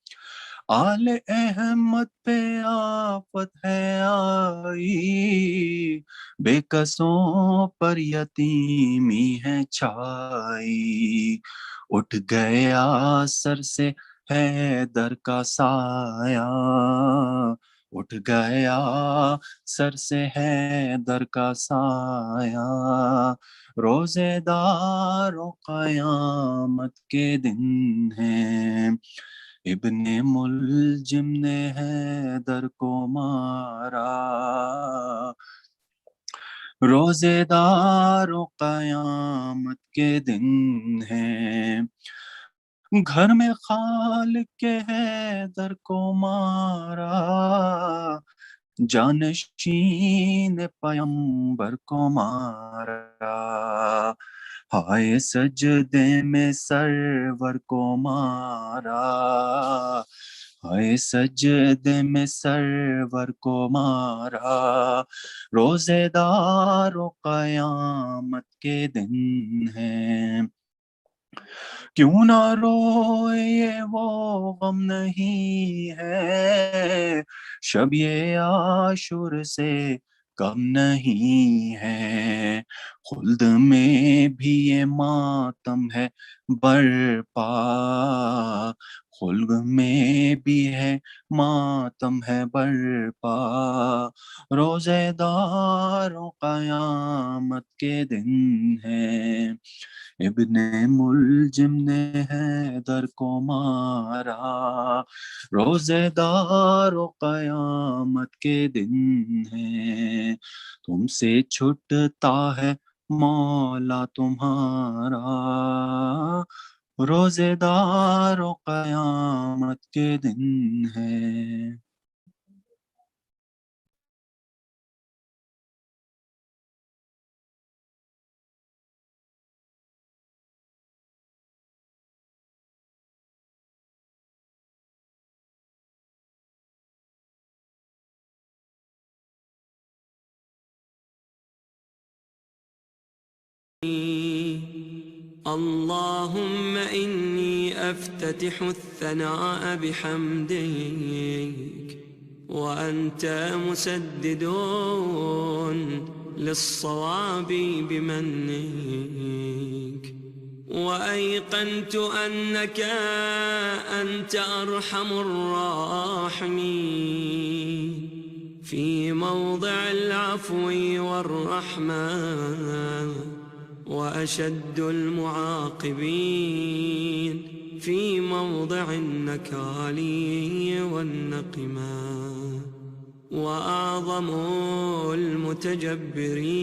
आले अहमद पे आफत है आई, बेकसों पर यतीमी है छाई, उठ गया सर से हैदर का साया, उठ गया सर से हैदर का साया, रोज़ेदार क़यामत के दिन है। इब्ने मुलजिम ने हैदर को मारा, रोजेदारों क़यामत के दिन है, घर में खालिक के हैदर को मारा, जानशीन पैगंबर को मारा, हाय सजदे में सरवर को मारा, हाय सजदे में सरवर को मारा, रोजेदारों क़यामत के दिन है, क्यों ना रोए ये वो गम नहीं है, शब ये आशुर से कम नहीं है, खुल्द में भी ये मातम है बरपा, खुल्द में भी है मातम है बरपा, रोजेदारों क़यामत के दिन है, इब्ने मुलजिम ने हैदर को मारा, रोजेदारों क़यामत के दिन है, तुमसे छुटता है मौला तुम्हारा, रोजेदारों क़यामत के दिन है। اللهم إني أفتتح الثناء بحمدك وأنت مسدد للصواب بمنك، وأيقنت أنك أنت أرحم الراحمين في موضع العفو والرحمة، وأشد المعاقبين في موضع النكال والنقمة، وأعظم المتجبرين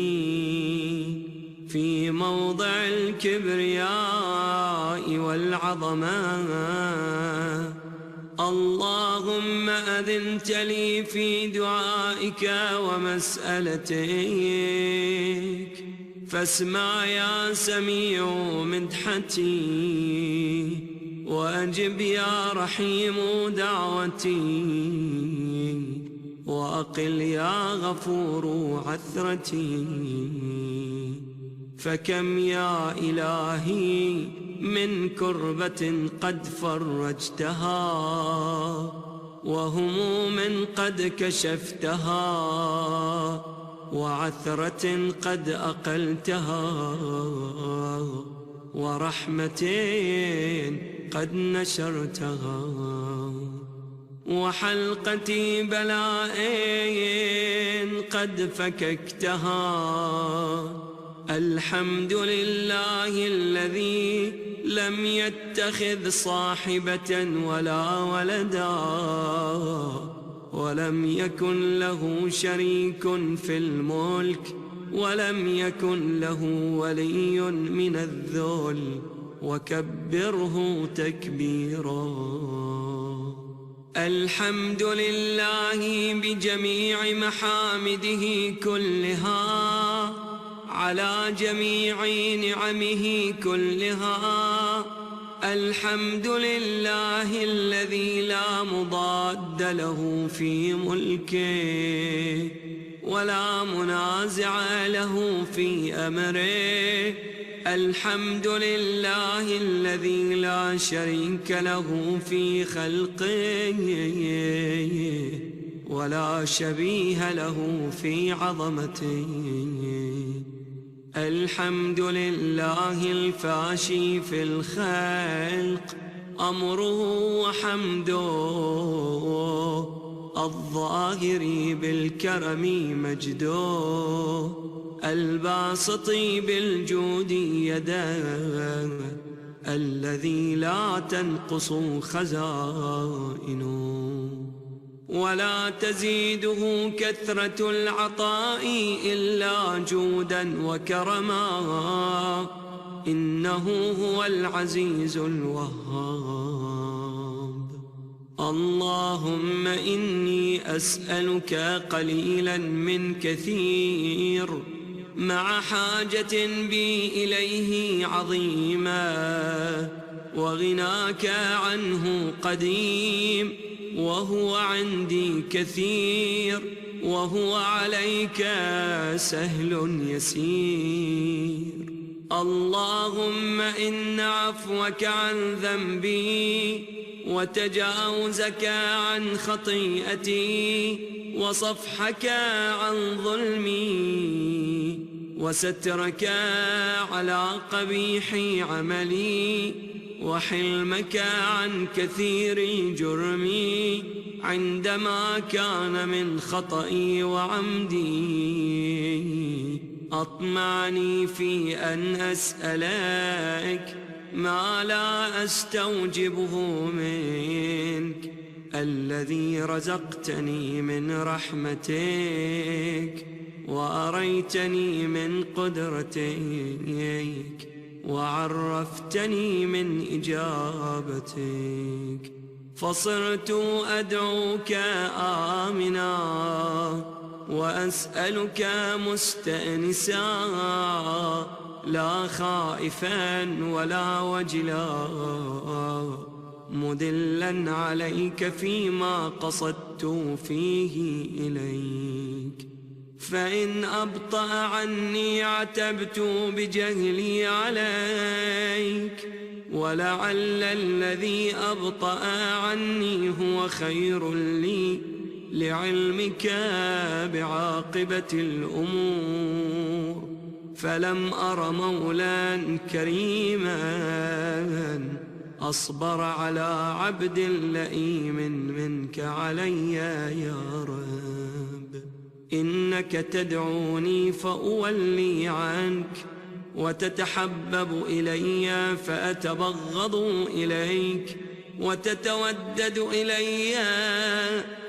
في موضع الكبرياء والعظمة. اللهم أذنت لي في دعائك ومسألتك، فاسمع يا سميع مدحتي، وأجب يا رحيم دعوتي، وأقل يا غفور عثرتي. فكم يا إلهي من كربة قد فرجتها، وهموم قد كشفتها، وعثرة قد أقلتها، ورحمة قد نشرتها، وحلقة بلاء قد فككتها. الحمد لله الذي لم يتخذ صاحبة ولا ولدا، ولم يكن له شريك في الملك، ولم يكن له ولي من الذل، وكبره تكبيرا. الحمد لله بجميع محامده كلها، على جميع نعمه كلها. الحمد لله الذي لا مضاد له في ملكه، ولا منازع له في أمره. الحمد لله الذي لا شريك له في خلقه، ولا شبيه له في عظمته. الحمد لله الفاشي في الخلق أمره وحمده، الظاهر بالكرم مجده، الباسط بالجود يده، الذي لا تنقص خزائنه ولا تزيده كثرة العطاء إلا جودا وكرما، إنه هو العزيز الوهاب. اللهم إني أسألك قليلا من كثير مع حاجة بي إليه عظيمة، وغناك عنه قديم، وهو عندي كثير، وهو عليك سهل يسير. اللهم إن عفوك عن ذنبي وتجاوزك عن خطيئتي وصفحك عن ظلمي وسترك على قبيح عملي وحلمك عن كثير جرمي عندما كان من خطئي وعمدي، أطمعني في أن أسألك ما لا أستوجبه منك، الذي رزقتني من رحمتك وأريتني من قدرتك وعرفتني من إجابتك، فصرت أدعوك آمنا وأسألك مستأنسا، لا خائفا ولا وجلا، مدلا عليك فيما قصدت فيه إليك. فإن أبطأ عني عتبت بجهلي عليك، ولعل الذي أبطأ عني هو خير لي لعلمك بعاقبة الأمور، فلم أر مولا كريما أصبر على عبد لئيم منك علي يا رب. إنك تدعوني فأولي عنك، وتتحبب إلي فأتبغض إليك، وتتودد إلي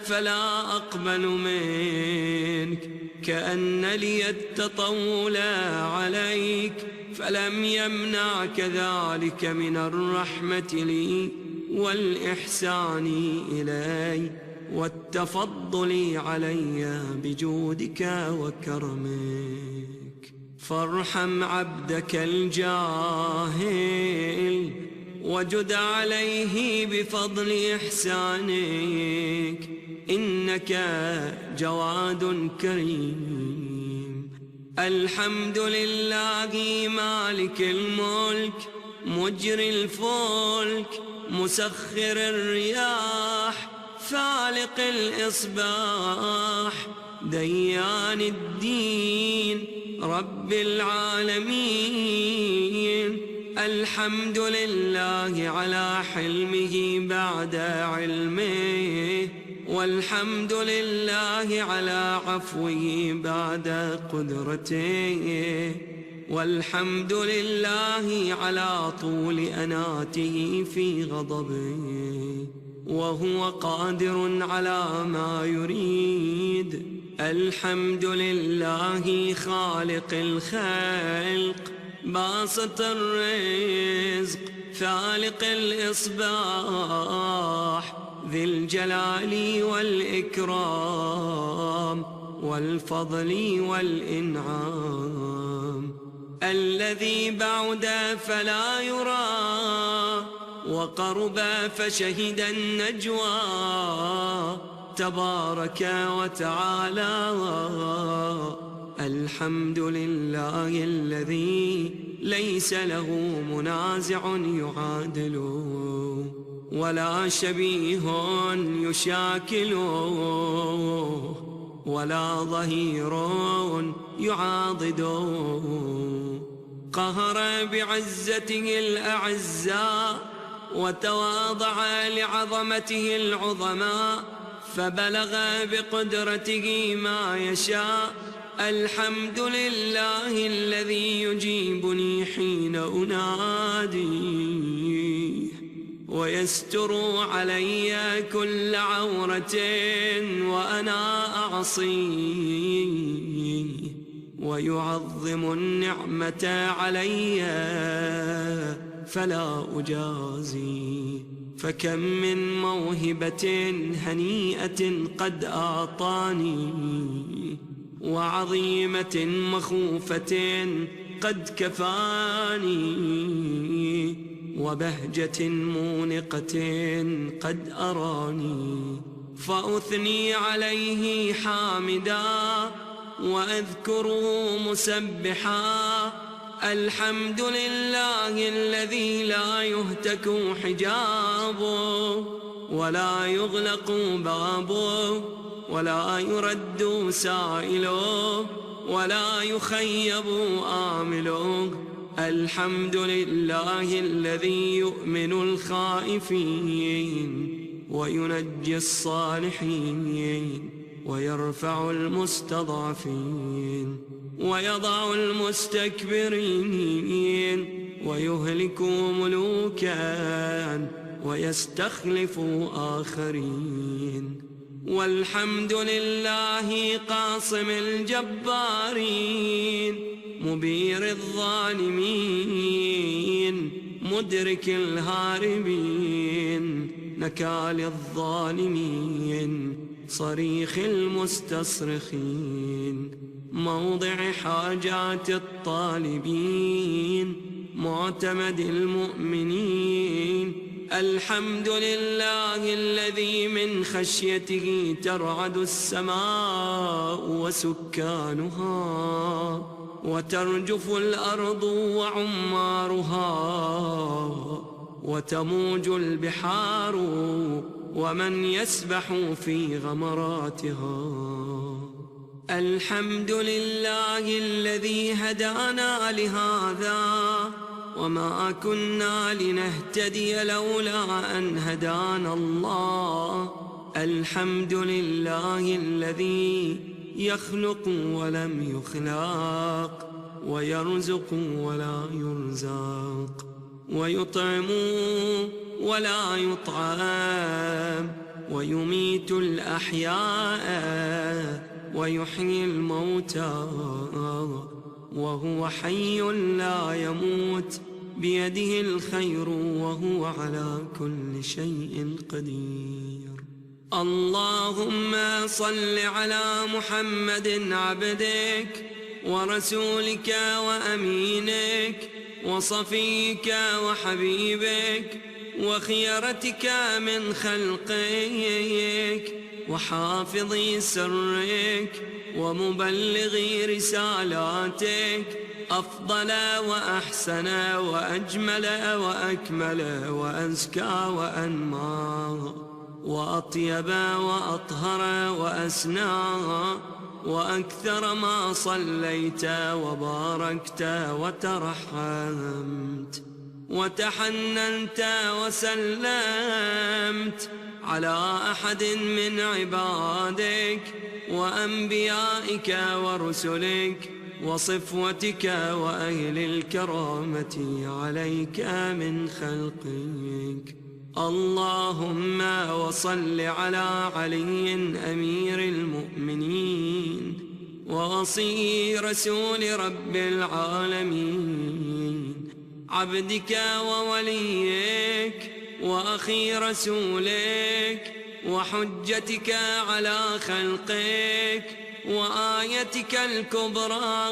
فلا أقبل منك، كأن لي التطول عليك، فلم يمنعك ذلك من الرحمة لي والإحسان إلي والتفضل علي بجودك وكرمك. فارحم عبدك الجاهل وجد عليه بفضل إحسانك، إنك جواد كريم. الحمد لله مالك الملك مجري الفلك مسخر الرياح فالق الإصباح ديان الدين رب العالمين. الحمد لله على حلمه بعد علمه، والحمد لله على عفوه بعد قدرته، والحمد لله على طول أناته في غضبه، وهو قادر على ما يريد. الحمد لله خالق الخلق باسط الرزق فالق الإصباح ذي الجلال والإكرام والفضل والإنعام، الذي بعد فلا يرى وقرب فشهد النجوى، تبارك وتعالى. الحمد لله الذي ليس له منازع يعادله ولا شبيه يشاكله ولا ظهير يعاضده. قهر بعزته الأعزاء وتواضع لعظمته العظماء، فبلغ بقدرته ما يشاء. الحمد لله الذي يجيبني حين أناديه ويستر علي كل عورة وأنا أعصيه ويعظم النعمة علي فلا أجازي. فكم من موهبة هنيئة قد أعطاني وعظيمة مخوفة قد كفاني وبهجة مونقة قد أراني. فأثني عليه حامدا وأذكره مسبحا. الحمد لله الذي لا يهتك حجابه ولا يغلق بابه ولا يرد سائله ولا يخيب آمله. الحمد لله الذي يؤمن الخائفين وينجي الصالحين ويرفع المستضعفين ويضع المستكبرين ويهلك ملوكا ويستخلف آخرين. والحمد لله قاصم الجبارين مبير الظالمين مدرك الهاربين نكال الظالمين صريخ المستصرخين موضع حاجات الطالبين معتمد المؤمنين. الحمد لله الذي من خشيته ترعد السماء وسكانها وترجف الأرض وعمارها وتموج البحار ومن يسبح في غمراتها. الحمد لله الذي هدانا لهذا وما كنا لنهتدي لولا أن هدانا الله. الحمد لله الذي يخلق ولم يخلق ويرزق ولا يرزق ويطعم ولا يطعم ويميت الأحياء ويحيي الموتى وهو حي لا يموت بيده الخير وهو على كل شيء قدير. اللهم صل على محمد عبدك ورسولك وأمينك وصفيك وحبيبك وخيرتك من خلقك وحافظ سرك ومبلغ رسالاتك أفضل وأحسن وأجمل وأكمل وأزكى وأنمى وأطيب وأطهر وأسنى وأكثر ما صليت وباركت وترحمت وتحننت وسلمت على أحد من عبادك وأنبيائك ورسلك وصفوتك وأهل الكرامة عليك من خلقك. اللهم وصل على علي أمير المؤمنين ووصي رسول رب العالمين عبدك ووليك وأخي رسولك وحجتك على خلقك وآيتك الكبرى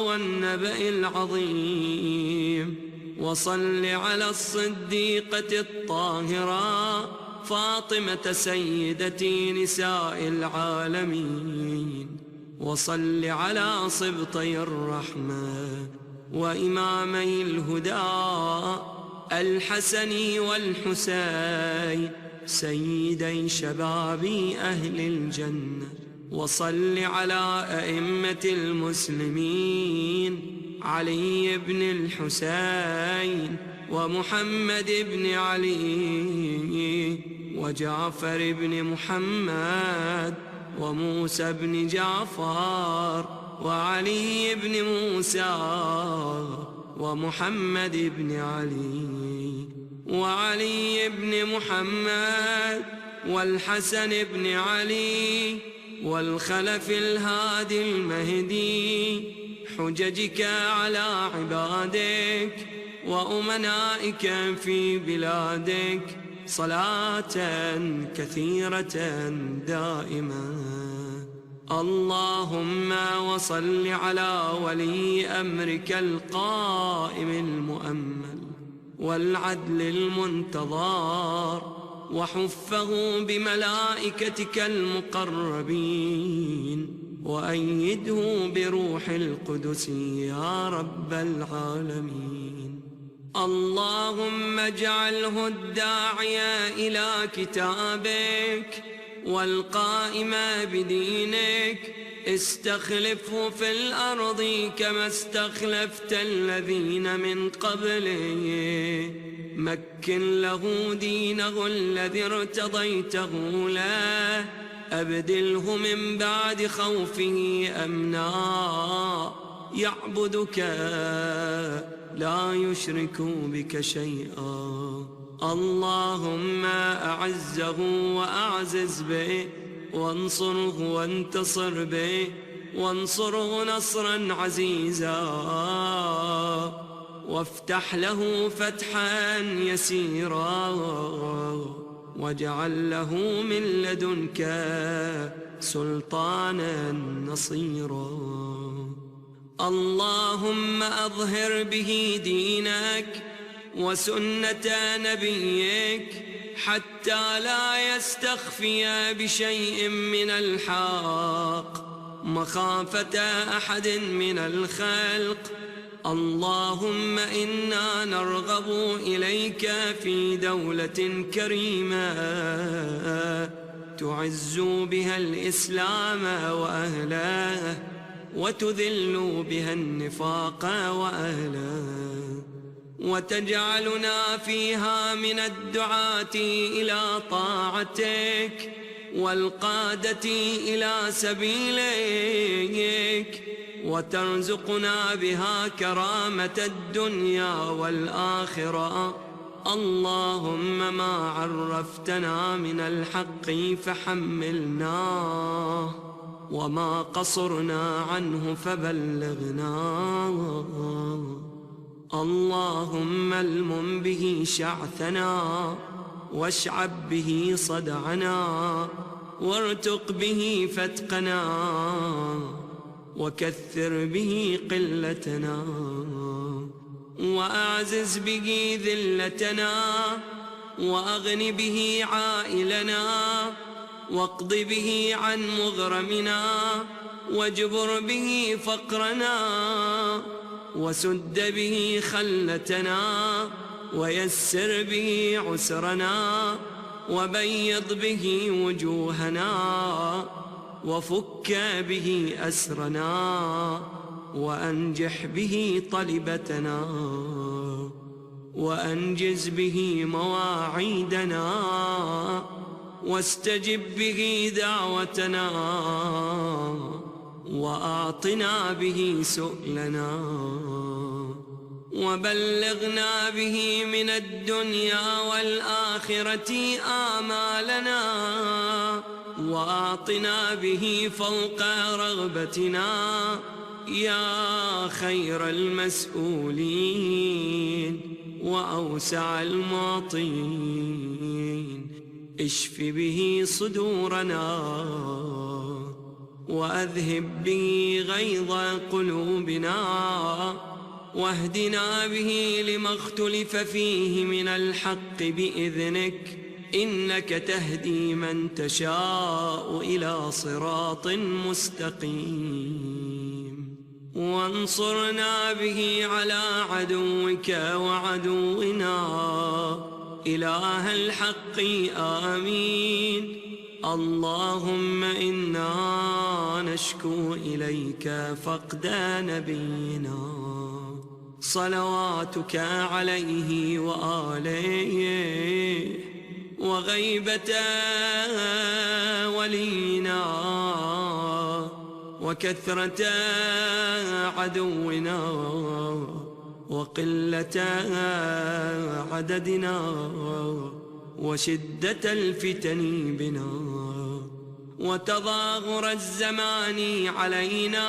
والنبأ العظيم. وصل على الصديقة الطاهرة فاطمة سيدة نساء العالمين. وصل على صبطي الرحمة وإمامي الهدى الحسن والحسين سيدي شباب أهل الجنة. وصل على أئمة المسلمين علي بن الحسين ومحمد بن علي وجعفر بن محمد وموسى بن جعفر وعلي بن موسى ومحمد بن علي وعلي بن محمد والحسن بن علي والخلف الهادي المهدي حججك على عبادك وأمنائك في بلادك صلاة كثيرة دائمة. اللهم وصل على ولي أمرك القائم المؤمل والعدل المنتظر وحفه بملائكتك المقربين وأيده بروح القدس يا رب العالمين. اللهم اجعله الداعي إلى كتابك والقائم بدينك استخلفه في الأرض كما استخلفت الذين من قبله. مكن له دينه الذي ارتضيته له أبدله من بعد خوفه أمنا يعبدك لا يشرك بك شيئا. اللهم أعزه وأعزز به وانصره وانتصر به وانصره نصرا عزيزا وافتح له فتحا يسيرا واجعل له من لدنك سلطانا نصيرا. اللهم أظهر به دينك وسنة نبيك حتى لا يستخفي بشيء من الحق مخافة أحد من الخلق. اللهم إنا نرغب إليك في دولة كريمة تعز بها الإسلام وأهله وتذل بها النفاق وأهله وتجعلنا فيها من الدعاة إلى طاعتك والقادة إلى سبيلك وترزقنا بها كرامة الدنيا والآخرة. اللهم ما عرفتنا من الحق فحملناه وما قصرنا عنه فبلغناه. اللهم المم به شعثنا واشعب به صدعنا وارتق به فتقنا وكثر به قلتنا وأعزز به ذلتنا وأغن به عائلنا واقض به عن مغرمنا واجبر به فقرنا وسد به خلتنا ويسر به عسرنا وبيض به وجوهنا وفك به أسرنا وأنجح به طلبتنا وأنجز به مواعيدنا واستجب به دعوتنا وأعطنا به سؤلنا وبلغنا به من الدنيا والآخرة آمالنا وأعطنا به فوق رغبتنا يا خير المسؤولين وأوسع المعطين. اشف به صدورنا وأذهب به غيظ قلوبنا واهدنا به لما اختلف فيه من الحق بإذنك إنك تهدي من تشاء إلى صراط مستقيم. وانصرنا به على عدوك وعدونا إله الحق آمين. اللهم إنا نشكو إليك فقد نبينا صلواتك عليه وآله وغيبة ولينا وكثرة عدونا وقلة عددنا وشدة الفتن بنا وتظاهر الزمان علينا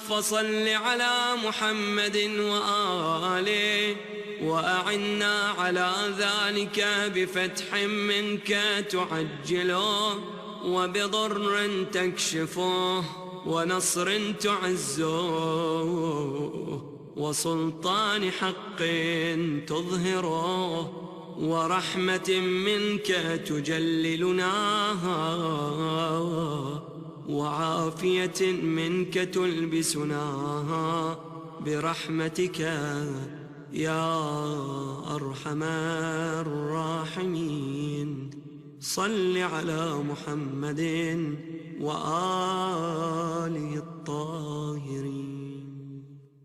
فصل على محمد وآله وأعنا على ذلك بفتح منك تعجله وبضر تكشفه ونصر تعزه وسلطان حق تظهره ورحمة منك تجللنا وعافية منك تلبسنا برحمتك يا أرحم الراحمين. صل على محمد وآله الطاهرين.